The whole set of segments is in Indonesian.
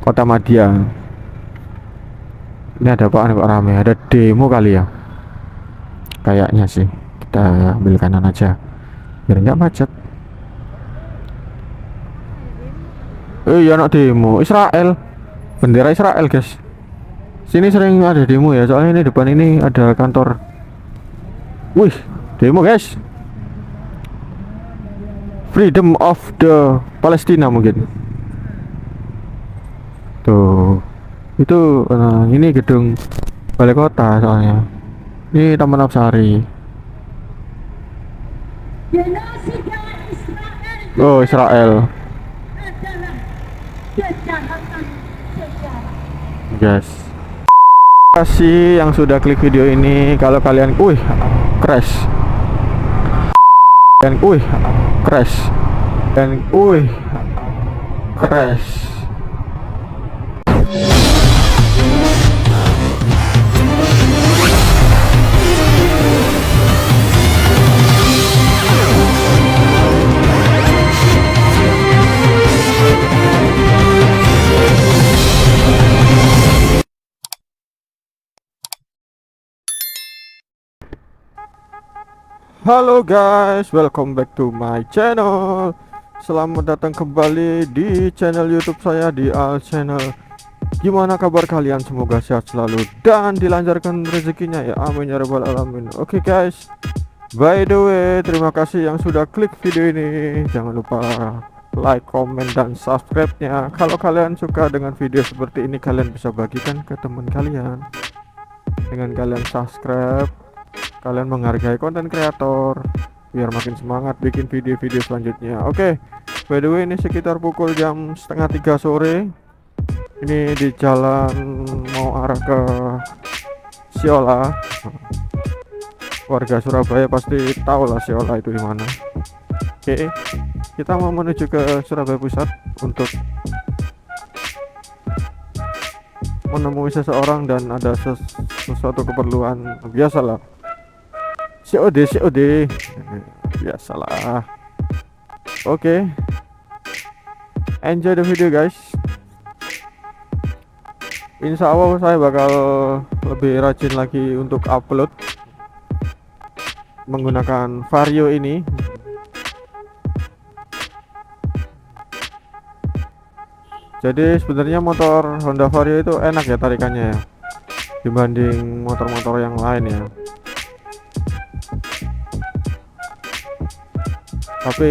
Kota Madia. Ini ada apaan kok rame? Ada demo kali ya? Kayaknya sih. Kita ambil kanan aja biar nggak macet. Iya, anak demo Israel. Bendera Israel, guys. Sini sering ada demo ya, soalnya ini depan ini ada kantor. Wih, demo guys. Freedom of the Palestina mungkin. Tuh, itu ini gedung balai kota soalnya. Ini Taman Apsari. Genosida Israel Oh, Israel, adalah kejahatan sejarah. guys. Terima kasih yang sudah klik video ini. Kalau kalian, crash. Dan, crash. Dan, crash. Halo guys, welcome back to my channel. Selamat datang kembali di channel YouTube saya di Al Channel. Gimana kabar kalian? Semoga sehat selalu dan dilancarkan rezekinya ya. Amin ya rabbal alamin. Oke guys, by the way, terima kasih yang sudah klik video ini. Jangan lupa like, comment, dan subscribe-nya. Kalau kalian suka dengan video seperti ini, kalian bisa bagikan ke teman kalian. Dengan kalian subscribe, kalian menghargai konten kreator biar makin semangat bikin video-video selanjutnya. Oke, by the way, ini sekitar pukul jam 2:30 sore. Ini di jalan mau arah ke Siola. Warga Surabaya pasti tahu lah Siola itu di mana. Oke, kita mau menuju ke Surabaya Pusat untuk menemui seseorang dan ada sesuatu keperluan. Biasalah, COD biasalah. Oke, enjoy the video guys. Insya Allah saya bakal lebih rajin lagi untuk upload menggunakan Vario ini. Jadi sebenarnya motor Honda Vario itu enak ya tarikannya ya, dibanding motor-motor yang lain ya. Tapi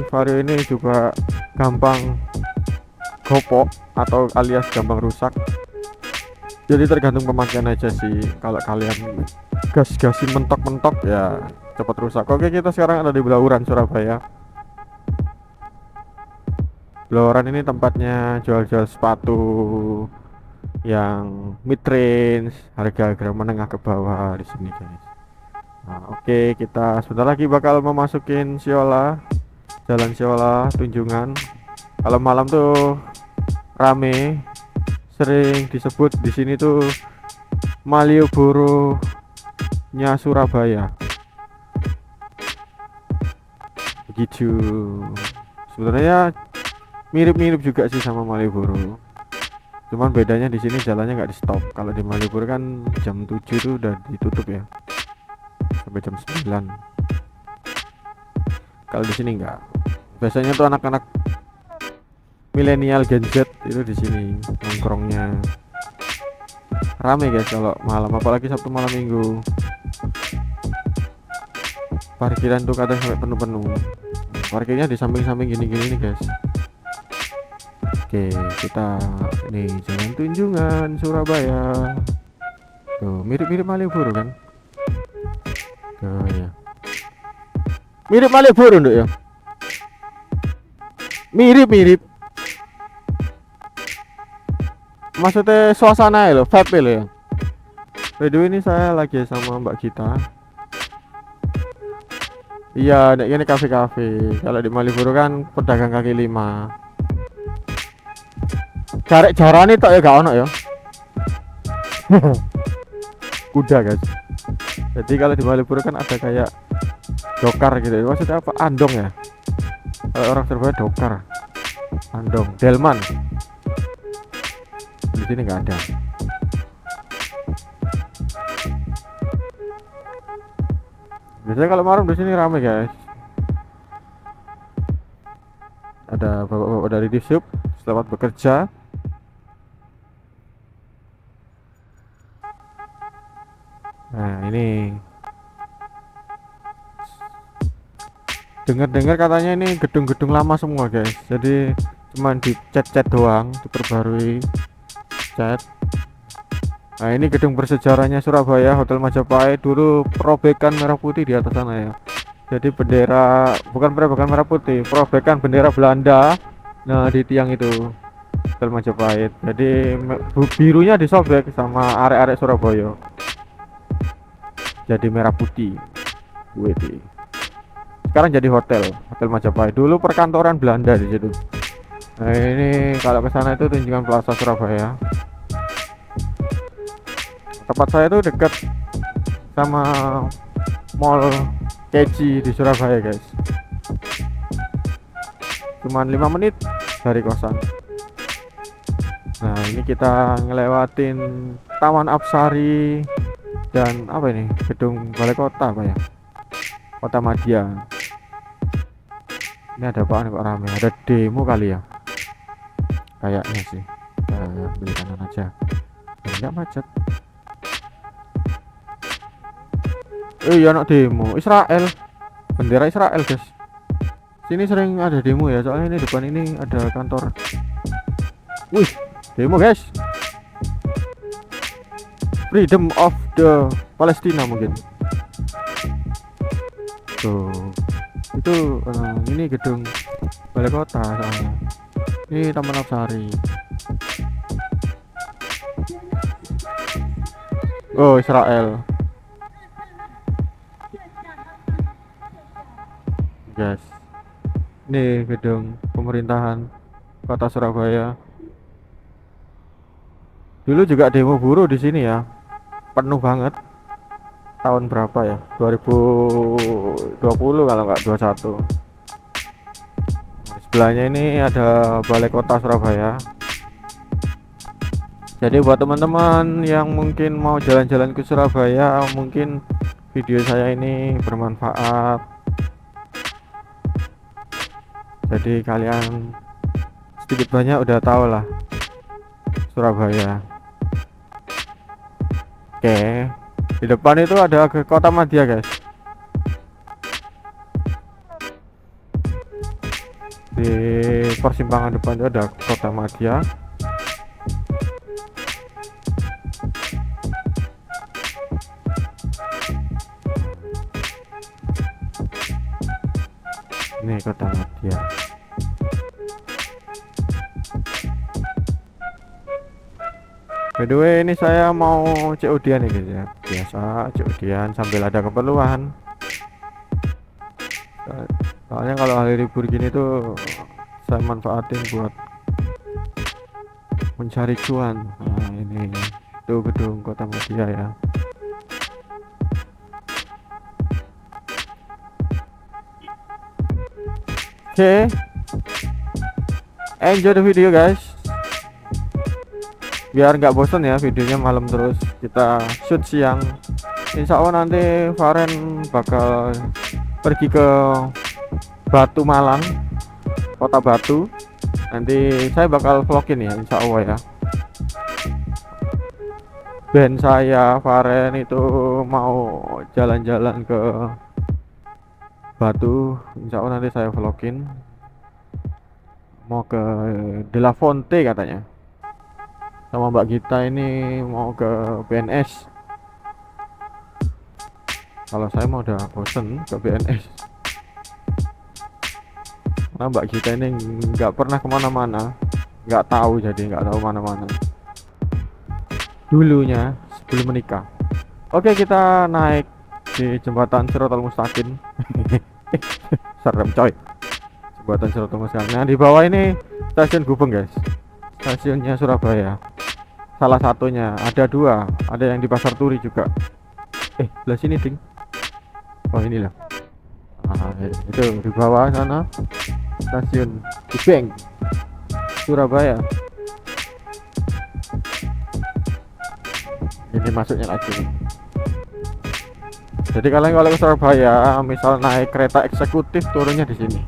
Vario ini juga gampang gopok atau alias gampang rusak. Jadi tergantung pemakaian aja sih. Kalau kalian gas-gasin mentok-mentok ya cepat rusak. Oke, kita sekarang ada di Blauran, Surabaya. Blauran ini tempatnya jual-jual sepatu yang mid range, harga menengah ke bawah di sini guys. Nah, oke, kita sebentar lagi bakal memasukin Siola, Jalan Siola Tunjungan. Kalau malam tuh rame, sering disebut di sini tuh Malioboro-nya Surabaya. Begitu. Sebenarnya mirip-mirip juga sih sama Malioboro. Cuman bedanya di sini jalannya nggak di stop. Kalau di Malioboro kan jam 7 itu udah ditutup ya, sampai jam 9. Kalau di sini enggak. Biasanya tuh anak-anak milenial Gen Z itu di sini nongkrongnya rame guys kalau malam, apalagi Sabtu malam Minggu. Parkiran tuh kadang sampai penuh-penuh. Parkirnya di samping-samping gini-gini nih guys. Oke, kita ini Jalan Tunjungan Surabaya. Tuh, mirip-mirip Malioboro kan? Tuh ya. Mirip Malioboro nduk ya. Mirip-mirip. Maksudnya suasana ya lo, vibe lo ya. By the way, ini saya lagi sama Mbak Gita. Iya, ini kafe-kafe. Kalau di Malioboro kan pedagang kaki lima. Cari jarane tok ya gak ono ya. Kuda guys. Jadi kalau di Malioboro kan ada kayak dokar gitu. Maksudnya apa? Andong ya. Kalau orang Surabaya dokar. Andong, delman. di sini nggak ada. Biasanya kalau malam di sini ramai guys. Ada bapak-bapak dari Dishub selamat bekerja. Nah ini dengar-dengar katanya ini gedung-gedung lama semua guys, jadi cuman dicat-cat doang, diperbarui cat. Nah ini gedung bersejarahnya Surabaya, Hotel Majapahit, dulu perobekan merah putih di atas sana ya. Jadi bendera, bukan perobekan merah putih, perobekan bendera Belanda. Nah di tiang itu Hotel Majapahit, jadi birunya disobek sama arek-arek Surabaya, jadi merah putih. Wih, sekarang jadi hotel Majapahit, dulu perkantoran Belanda di situ. Nah ini kalau ke sana itu Tunjungan Plaza Surabaya. Tempat saya itu dekat sama mall Keji di Surabaya guys, cuman 5 menit dari kosan. Nah ini kita ngelewatin Taman Apsari dan apa ini, gedung balai kota apa ya, Kota Madya. Ini ada apaan kok rame, ada demo kali ya kayaknya sih. Beli kanan aja biar nggak macet. Iya anak demo Israel, bendera Israel guys. Sini sering ada demo ya, soalnya ini depan ini ada kantor. Wih, demo guys, freedom of the Palestina mungkin. Tuh itu ini gedung balai kota soalnya. Ini Taman Apsari. Oh Israel guys, ini gedung pemerintahan kota Surabaya. Dulu juga demo buruh di sini ya, penuh banget. Tahun berapa ya, 2020 kalau nggak 21. Sebelahnya ini ada balai kota Surabaya. Jadi buat teman-teman yang mungkin mau jalan-jalan ke Surabaya, mungkin video saya ini bermanfaat. Jadi kalian sedikit banyak udah tahu lah Surabaya. Oke, di depan itu ada ke Kota Madya guys. Di persimpangan depan itu ada Kota Madya. Ini Kota Madya. By the way, ini saya mau COD-an nih guys ya. Biasa COD-an sambil ada keperluan. Soalnya kalau hari libur gini tuh saya manfaatin buat mencari cuan. Nah ini itu gedung Kota Madya ya. Oke, enjoy the video guys, biar nggak bosan ya videonya malam terus. Kita shoot siang, insya Allah nanti Faren bakal pergi ke Batu Malang, Kota Batu. Nanti saya bakal vlogin ya insya Allah ya. Band saya Faren itu mau jalan-jalan ke Batu, insya Allah nanti saya vlogin. Mau ke De La Fonte katanya, sama Mbak Gita ini mau ke BNS. Kalau saya mau udah bosen ke BNS, karena Mbak Gita ini nggak pernah kemana-mana, nggak tahu, jadi nggak tahu mana-mana dulunya sebelum menikah. Oke, kita naik di jembatan Shiratal Mustaqim. Serem coy, jembatan Shiratal Mustaqim. Nah di bawah ini stasiun Gubeng guys, stasiunnya Surabaya. Salah satunya, ada dua, ada yang di Pasar Turi juga. Belah sini ding. Oh inilah. Nah, itu di bawah sana stasiun Gubeng Surabaya. ini masuknya lagi. Jadi kalian kalau ke Surabaya misal naik kereta eksekutif turunnya di sini.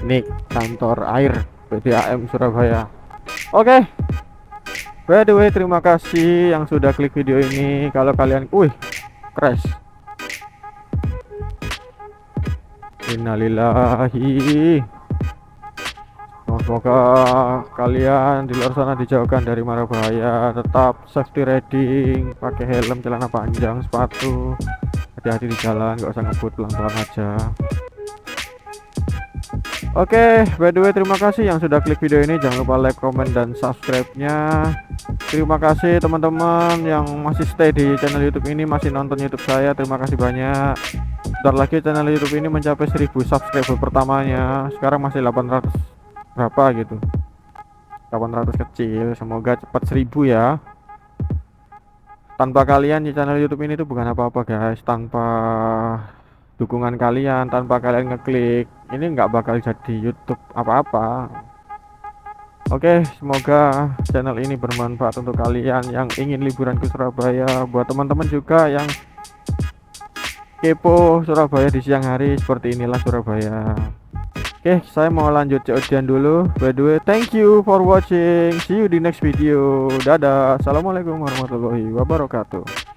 Ini kantor air PDAM Surabaya. Oke. By the way, terima kasih yang sudah klik video ini. Kalau kalian, crash. Innalillahi. Semoga kalian di luar sana dijauhkan dari mara bahaya. Tetap safety riding, pakai helm, celana panjang, sepatu. Hati-hati di jalan, nggak usah ngebut, pelan-pelan aja. Oke, by the way, terima kasih yang sudah klik video ini. Jangan lupa like, comment, dan subscribe-nya. Terima kasih teman-teman yang masih stay di channel YouTube ini, masih nonton YouTube saya. Terima kasih banyak. Bentar lagi channel YouTube ini mencapai 1000 subscriber pertamanya. Sekarang masih 800 berapa gitu. 800 kecil. Semoga cepat 1000 ya. Tanpa kalian di channel YouTube ini tuh bukan apa-apa guys. Tanpa dukungan kalian, tanpa kalian ngeklik, ini nggak bakal jadi YouTube apa-apa. Oke, semoga channel ini bermanfaat untuk kalian yang ingin liburan ke Surabaya. Buat teman-teman juga yang kepo Surabaya di siang hari, seperti inilah Surabaya. Oke, saya mau lanjut COD-an dulu. By the way, thank you for watching. See you di next video. Dadah. Assalamualaikum warahmatullahi wabarakatuh.